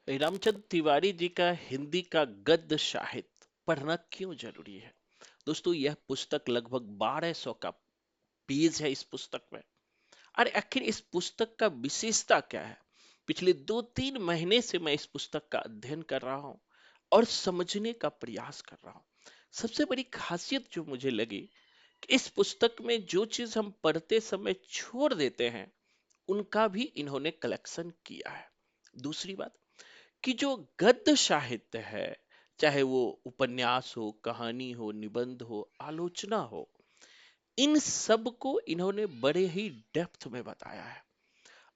रामचंद्र तिवारी जी का हिंदी का गद्य साहित्य पढ़ना क्यों जरूरी है। दोस्तों, यह पुस्तक लगभग 1200 का पेज है। इस पुस्तक में और आखिर इस पुस्तक का विशेषता क्या है। पिछले 2-3 महीने से मैं इस पुस्तक का अध्ययन कर रहा हूं और समझने का प्रयास कर रहा हूं। सबसे बड़ी खासियत जो मुझे लगी कि इस पुस्तक में जो चीज हम पढ़ते समय छोड़ देते हैं उनका भी इन्होंने कलेक्शन किया है। दूसरी बात कि जो गद्य साहित्य है, चाहे वो उपन्यास हो, कहानी हो, निबंध हो, आलोचना हो, इन सब को इन्होंने बड़े ही डेप्थ में बताया है।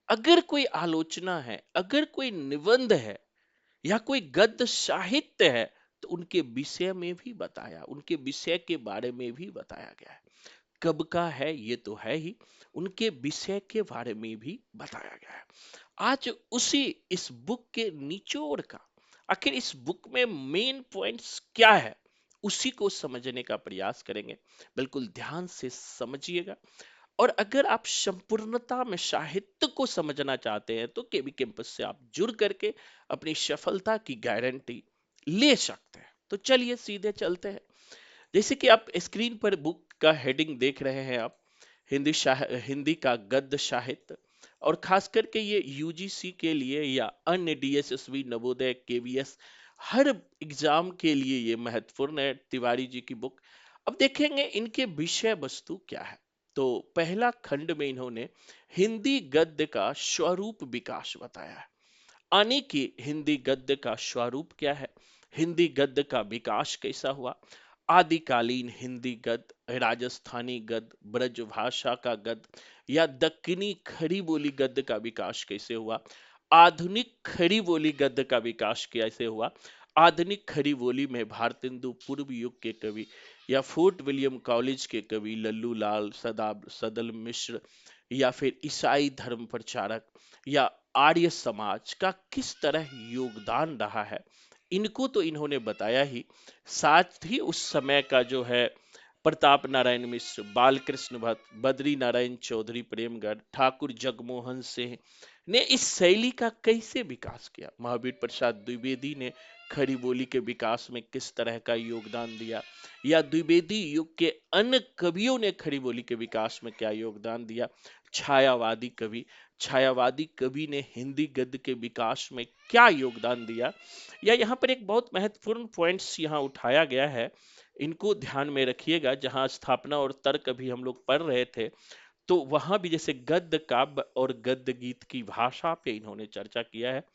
अगर कोई आलोचना है, अगर कोई निबंध है या कोई गद्य साहित्य है तो उनके विषय में भी बताया, उनके विषय के बारे में भी बताया गया है। कब का है ये तो है ही, उनके विषय के बारे में भी बताया गया है। आज उसी इस बुक के निचोड़ का, आखिर इस बुक में मेन पॉइंट्स क्या है, उसी को समझने का प्रयास करेंगे। बिल्कुल ध्यान से समझिएगा। और अगर आप संपूर्णता में साहित्य को समझना चाहते हैं तो केबी कैंपस से आप जुड़ करके अपनी सफलता की गारंटी ले सकते हैं। तो चलिए सीधे चलते हैं। जैसे कि आप स्क्रीन पर बुक का हेडिंग देख रहे हैं आप, हिंदी का गद्य साहित्य। और खास करके ये यूजीसी के लिए या अन्य डीएसएसबी, नवोदय, केवीएस, हर एग्जाम के लिए ये महत्वपूर्ण है, तिवारी जी की बुक। अब देखेंगे इनके विषय वस्तु क्या है। तो पहला खंड में इन्होंने हिंदी गद्य का स्वरूप विकास बताया है। आने की हिंदी गद्य का स्वरूप क्या है, हिंदी गद्य का विकास कैसा हुआ, आदिकालीन हिंदी गद्य, राजस्थानी गद्य, ब्रजभाषा का गद्य या दक्कनी खड़ी बोली गद्य का विकास कैसे हुआ, आधुनिक खड़ी बोली गद्य का विकास कैसे हुआ। आधुनिक खड़ी बोली में भारतेंदु पूर्व युग के कवि या फोर्ट विलियम कॉलेज के कवि लल्लू लाल सदल मिश्र या फिर ईसाई धर्म प्रचारक या आर्य समाज का किस तरह योगदान रहा है, इनको तो इन्होंने बताया ही। साथ ही उस समय का जो है प्रताप नारायण मिश्र, बालकृष्ण भट्ट, बद्री नारायण चौधरी प्रेमगढ़, ठाकुर जगमोहन सिंह ने इस शैली का कैसे विकास किया, महावीर प्रसाद द्विवेदी ने खड़ी बोली के विकास में किस तरह का योगदान दिया, या द्विवेदी युग के अन्य कवियों ने खड़ी बोली के विकास में क्या योगदान दिया। छायावादी कवि ने हिंदी गद्य के विकास में क्या योगदान दिया। या यहाँ पर एक बहुत महत्वपूर्ण पॉइंट्स यहाँ उठाया गया है, इनको ध्यान में रखिएगा। जहां स्थापना और तर्क अभी हम लोग पढ़ रहे थे तो वहां भी जैसे गद्य काव्य और गद्य गीत की भाषा पे इन्होंने चर्चा किया है।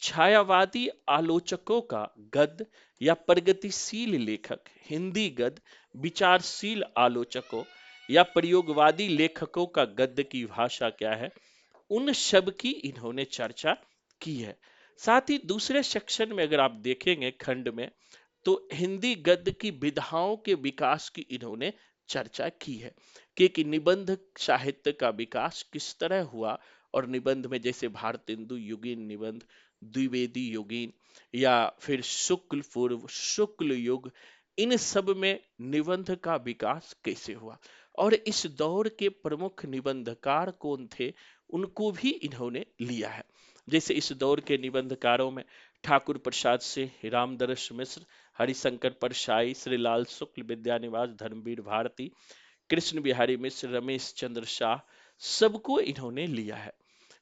छायावादी आलोचकों का गद्य या प्रगतिशील लेखक, हिंदी गद्य विचारशील आलोचकों या प्रयोगवादी लेखकों का गद्य की भाषा क्या है, उन सब की इन्होंने चर्चा की है। साथ ही दूसरे सेक्शन में अगर आप देखेंगे खंड में, तो हिंदी गद्य की विधाओं के विकास की इन्होंने चर्चा की है कि निबंध साहित्य का विकास किस तरह हुआ। और निबंध में जैसे भारतेंदु युगीन निबंध, द्विवेदी युगीन या फिर शुक्ल पूर्व, शुक्ल युग, इन सब में निबंध का विकास कैसे हुआ और इस दौर के प्रमुख निबंधकार कौन थे, उनको भी इन्होंने लिया है। जैसे इस दौर के निबंधकारों में ठाकुर प्रसाद सिंह, रामदरस मिश्र, हरिशंकर परसाई, श्रीलाल शुक्ल, विद्यानिवास, धर्मवीर भारती, कृष्ण बिहारी मिश्र, रमेश चंद्र शाह, सबको इन्होंने लिया है।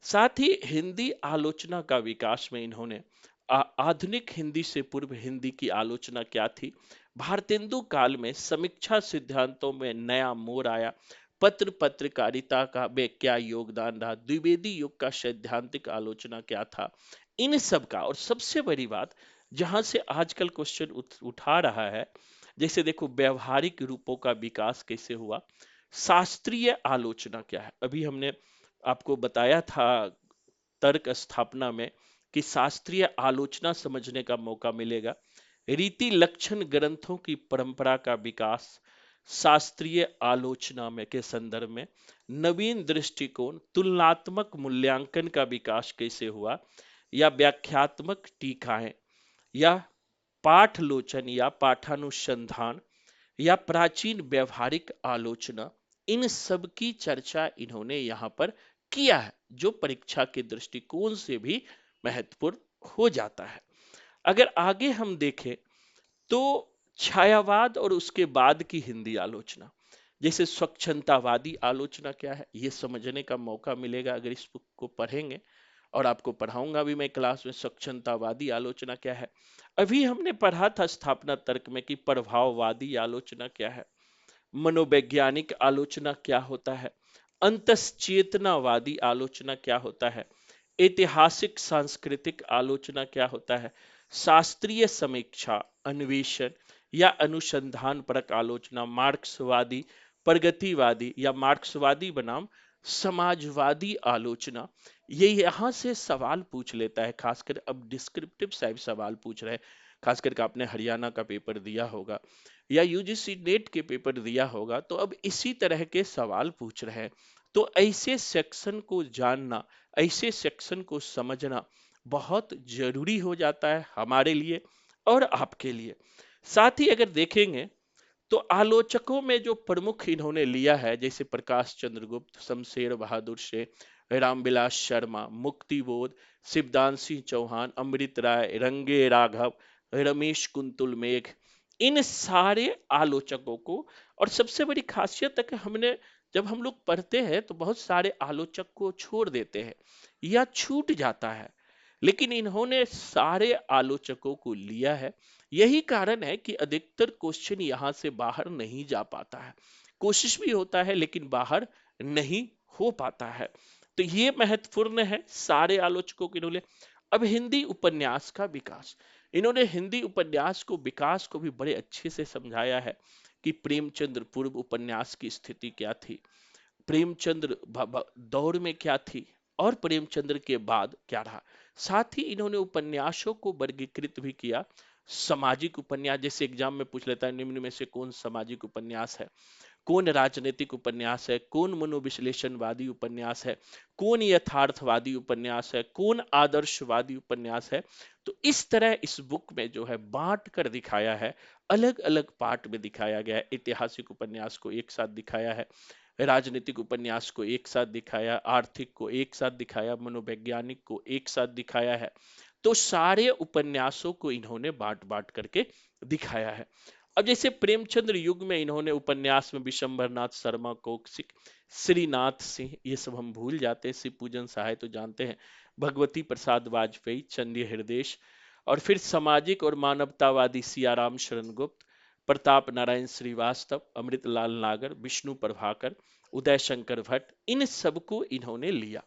साथ ही हिंदी आलोचना का विकास में इन्होंने आधुनिक हिंदी से पूर्व हिंदी की आलोचना क्या थी, भारतेंदु काल में समीक्षा सिद्धांतों में नया मोड़ आया, पत्र पत्रकारिता का में क्या योगदान रहा, द्विवेदी युग का सैद्धांतिक आलोचना क्या था, इन सब का। और सबसे बड़ी बात जहां से आजकल क्वेश्चन उठा रहा है, जैसे देखो व्यवहारिक रूपों का विकास कैसे हुआ, शास्त्रीय आलोचना क्या है। अभी हमने आपको बताया था तर्क स्थापना में कि शास्त्रीय आलोचना समझने का मौका मिलेगा। रीति लक्षण ग्रंथों की परंपरा का विकास शास्त्रीय आलोचना में के संदर्भ में, नवीन दृष्टिकोण, तुलनात्मक मूल्यांकन का विकास कैसे हुआ, या व्याख्यात्मक टीकाएं या पाठलोचन या पाठानुसंधान या प्राचीन व्यवहारिक आलोचना, इन सब की चर्चा इन्होंने यहाँ पर किया है, जो परीक्षा के दृष्टिकोण से भी महत्वपूर्ण हो जाता है। अगर आगे हम देखें तो छायावाद और उसके बाद की हिंदी आलोचना, जैसे स्वच्छंदतावादी आलोचना क्या है, ये समझने का मौका मिलेगा अगर इस बुक को पढ़ेंगे। और आपको पढ़ाऊंगा भी मैं क्लास में स्वच्छंदतावादी आलोचना क्या है। अभी हमने पढ़ा था स्थापना तर्क में कि प्रभाववादी आलोचना क्या है, मनोवैज्ञानिक आलोचना क्या होता है, अंतश्चेतनावादी आलोचना क्या होता है, ऐतिहासिक सांस्कृतिक आलोचना क्या होता है, शास्त्रीय समीक्षा, अन्वेषण या अनुसंधान परक आलोचना, मार्क्सवादी, प्रगतिवादी या मार्क्सवादी बनाम समाजवादी आलोचना। ये यहां से सवाल पूछ लेता है, खासकर अब डिस्क्रिप्टिव टाइप सवाल पूछ रहे हैं। खासकर के आपने हरियाणा का पेपर दिया होगा या यूजीसी नेट के पेपर दिया होगा, तो अब इसी तरह के सवाल पूछ रहे हैं। तो ऐसे सेक्शन को जानना, ऐसे सेक्शन को समझना बहुत जरूरी हो जाता है हमारे लिए और आपके लिए। साथ ही अगर देखेंगे तो आलोचकों में जो प्रमुख इन्होंने लिया है, जैसे प्रकाश चंद्र गुप्त, शमशेर बहादुर शेख, रामविलास शर्मा, मुक्तिबोध, शिवदान सिंह चौहान, अमृत राय, रंगे राघव, रमेश कुंतुल मेघ, इन सारे आलोचकों को। और सबसे बड़ी खासियत है कि हमने जब हम लोग पढ़ते हैं तो बहुत सारे आलोचक को छोड़ देते हैं या छूट जाता है, लेकिन इन्होंने सारे आलोचकों को लिया है। यही कारण है कि अधिकतर क्वेश्चन यहां से बाहर नहीं जा पाता है, कोशिश भी होता है लेकिन बाहर नहीं हो पाता है। तो ये महत्वपूर्ण है सारे आलोचकों के लिए। अब हिंदी उपन्यास का विकास, इन्होंने हिंदी उपन्यास को विकास को भी बड़े अच्छे से समझाया है कि प्रेमचंद्र पूर्व उपन्यास की स्थिति क्या थी, प्रेमचंद्र दौर में क्या थी और प्रेमचंद्र के बाद क्या रहा। साथ ही इन्होंने उपन्यासों को वर्गीकृत भी किया। सामाजिक उपन्यास, जैसे एग्जाम में पूछ लेता है निम्न में से कौन सामाजिक उपन्यास है, कौन राजनीतिक उपन्यास है, कौन मनोविश्लेषणवादी उपन्यास है, कौन यथार्थवादी उपन्यास है, कौन आदर्शवादी उपन्यास है। तो इस तरह इस बुक में जो है बांट कर दिखाया है, अलग अलग पार्ट में दिखाया गया है। ऐतिहासिक उपन्यास को एक साथ दिखाया है, राजनीतिक उपन्यास को एक साथ दिखाया, आर्थिक को एक साथ दिखाया, मनोवैज्ञानिक को एक साथ दिखाया है। तो सारे उपन्यासों को इन्होंने बांट बांट करके दिखाया है। अब जैसे प्रेमचंद्र युग में इन्होंने उपन्यास में विशंभर नाथ शर्मा, कौशिक, श्रीनाथ सिंह, ये सब हम भूल जाते हैं, शिव पूजन सहाय तो जानते हैं, भगवती प्रसाद वाजपेयी, चंडी हृदयेश, और फिर सामाजिक और मानवतावादी सियाराम शरण गुप्त, प्रताप नारायण श्रीवास्तव, अमृतलाल नागर, विष्णु प्रभाकर, उदय शंकर भट्ट, इन सबको इन्होंने लिया।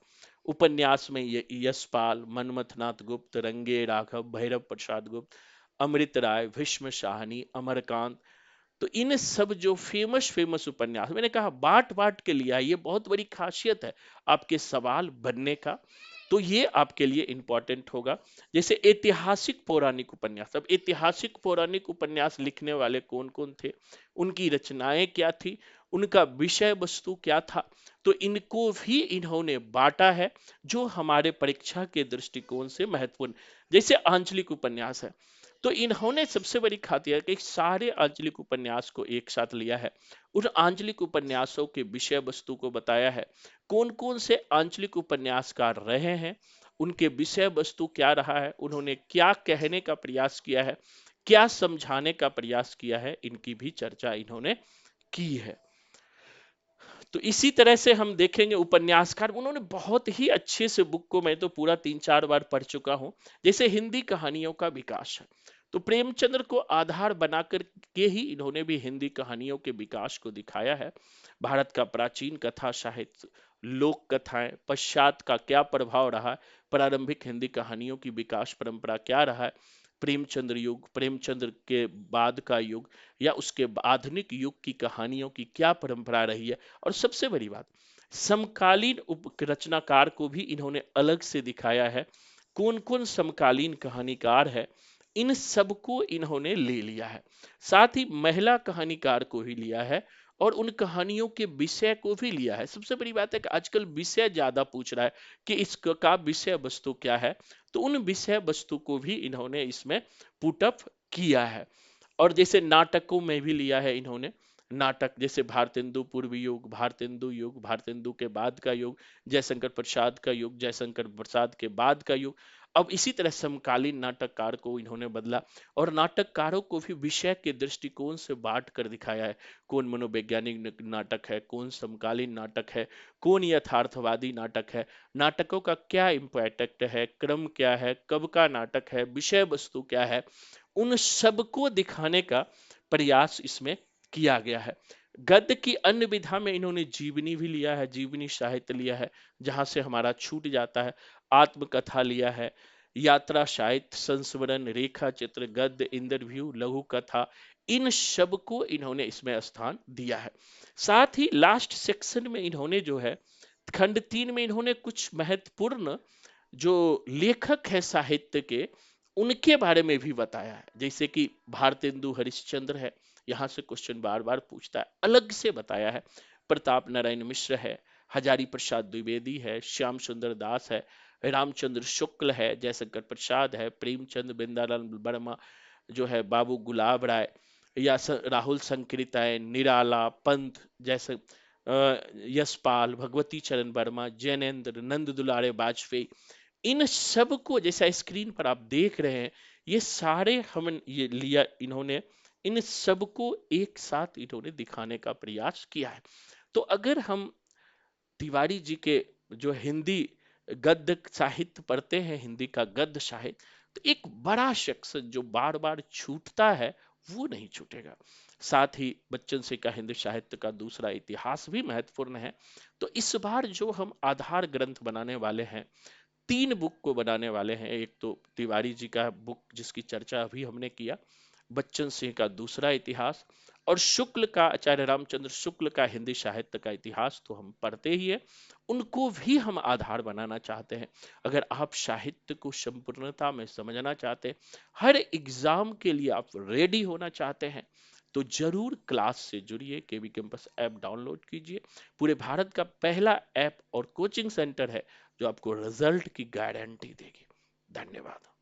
उपन्यास में यशपाल, मनमथनाथ गुप्त, रंगे राघव, भैरव प्रसाद गुप्त, अमृत राय, भीष्म शाहनी, अमरकांत। तो इन सब जो फेमस फेमस उपन्यास, मैंने कहा बांट बांट के लिया, ये बहुत बड़ी खासियत है आपके सवाल बनने का। तो ये आपके लिए इंपॉर्टेंट होगा। जैसे ऐतिहासिक पौराणिक उपन्यास, अब ऐतिहासिक पौराणिक उपन्यास लिखने वाले कौन कौन थे, उनकी रचनाएं क्या थी, उनका विषय वस्तु क्या था, तो इनको भी इन्होंने बांटा है जो हमारे परीक्षा के दृष्टिकोण से महत्वपूर्ण। जैसे आंचलिक उपन्यास है, तो इन्होंने सबसे बड़ी खातिया कि सारे आंचलिक उपन्यास को एक साथ लिया है, उन आंचलिक उपन्यासों के विषय वस्तु को बताया है, कौन कौन से आंचलिक उपन्यासकार रहे हैं, उनके विषय वस्तु क्या रहा है, उन्होंने क्या कहने का प्रयास किया है, क्या समझाने का प्रयास किया है, इनकी भी चर्चा इन्होंने की है। तो इसी तरह से हम देखेंगे उपन्यासकार, उन्होंने बहुत ही अच्छे से बुक को, मैं तो पूरा 3-4 बार पढ़ चुका हूं। जैसे हिंदी कहानियों का विकास है, तो प्रेमचंद्र को आधार बनाकर के ही इन्होंने भी हिंदी कहानियों के विकास को दिखाया है। भारत का प्राचीन कथा साहित्य, लोक कथाएं, पश्चात का क्या प्रभाव रहा, प्रारंभिक हिंदी कहानियों की विकास परंपरा क्या रहा है, प्रेमचंद्र युग, प्रेमचंद्र के बाद का युग या उसके आधुनिक युग की कहानियों की क्या परंपरा रही है। और सबसे बड़ी बात, समकालीन रचनाकार को भी इन्होंने अलग से दिखाया है, कौन कौन समकालीन कहानीकार है, इन सबको इन्होंने ले लिया है। साथ ही महिला कहानीकार को ही लिया है और उन कहानियों के विषय को भी लिया है। सबसे बड़ी बात है कि आजकल विषय ज्यादा पूछ रहा है कि इसका विषय वस्तु क्या है, तो उन विषय वस्तु को भी इन्होंने इसमें पुटअप किया है। और जैसे नाटकों में भी लिया है इन्होंने, नाटक जैसे भारतेंदु पूर्व युग, भारतेंदु युग, भारतेंदु के बाद का युग, जयशंकर प्रसाद का युग, जयशंकर प्रसाद के बाद का युग, अब इसी तरह समकालीन नाटककार को इन्होंने बदला और नाटककारों को भी विषय के दृष्टिकोण से बांट कर दिखाया है। कौन मनोवैज्ञानिक नाटक है, कौन समकालीन नाटक है, कौन यथार्थवादी नाटक है, नाटकों का क्या इम्पैक्ट है, क्रम क्या है, कब का नाटक है, विषय वस्तु क्या है, उन सबको दिखाने का प्रयास इसमें किया गया है। गद्य की अन्य विधा में इन्होंने जीवनी भी लिया है, जीवनी साहित्य लिया है, जहां से हमारा छूट जाता है। आत्मकथा लिया है, यात्रा साहित्य, संस्मरण, रेखा चित्र, गद्य, इंटरव्यू, लघु कथा, इन सब को इन्होंने इसमें स्थान दिया है। साथ ही लास्ट सेक्शन में इन्होंने जो है खंड 3 में इन्होंने कुछ महत्वपूर्ण जो लेखक है साहित्य के, उनके बारे में भी बताया है। जैसे कि भारतेंदु हरिश्चंद्र है, यहां से क्वेश्चन बार बार पूछता है, अलग से बताया है। प्रताप नारायण मिश्र है, हजारी प्रसाद द्विवेदी है, श्याम सुंदर दास है, रामचंद्र शुक्ल है, जयशंकर प्रसाद है, प्रेमचंद, बिंदालाल वर्मा जो है, बाबू गुलाब राय, या राहुल संकृताय, निराला, पंत जैसे, यशपाल, भगवती चरण वर्मा, जैनेन्द्र, नंद दुलारे वाजपेयी, इन सब को जैसा स्क्रीन पर आप देख रहे हैं, ये सारे हम ये लिया इन्होंने, इन सब को एक साथ इन्होंने दिखाने का प्रयास किया है। तो अगर हम तिवारी जी के जो हिंदी गद्य साहित्य पढ़ते हैं, हिंदी का गद्य साहित्य, तो एक बड़ा सेक्शन जो बार बार छूटता है वो नहीं छूटेगा। साथ ही बच्चन सिंह का हिंदी साहित्य का दूसरा इतिहास भी महत्वपूर्ण है। तो इस बार जो हम आधार ग्रंथ बनाने वाले हैं, 3 बुक को बनाने वाले हैं। एक तो तिवारी जी का बुक जिसकी चर्चा अभी हमने किया, बच्चन सिंह का दूसरा इतिहास, और शुक्ल का, आचार्य रामचंद्र शुक्ल का हिंदी साहित्य का इतिहास तो हम पढ़ते ही है, उनको भी हम आधार बनाना चाहते हैं। अगर आप साहित्य को संपूर्णता में समझना चाहते हैं, हर एग्जाम के लिए आप रेडी होना चाहते हैं, तो जरूर क्लास से जुड़िए। केवी कैंपस ऐप डाउनलोड कीजिए। पूरे भारत का पहला ऐप और कोचिंग सेंटर है जो आपको रिजल्ट की गारंटी देगी। धन्यवाद।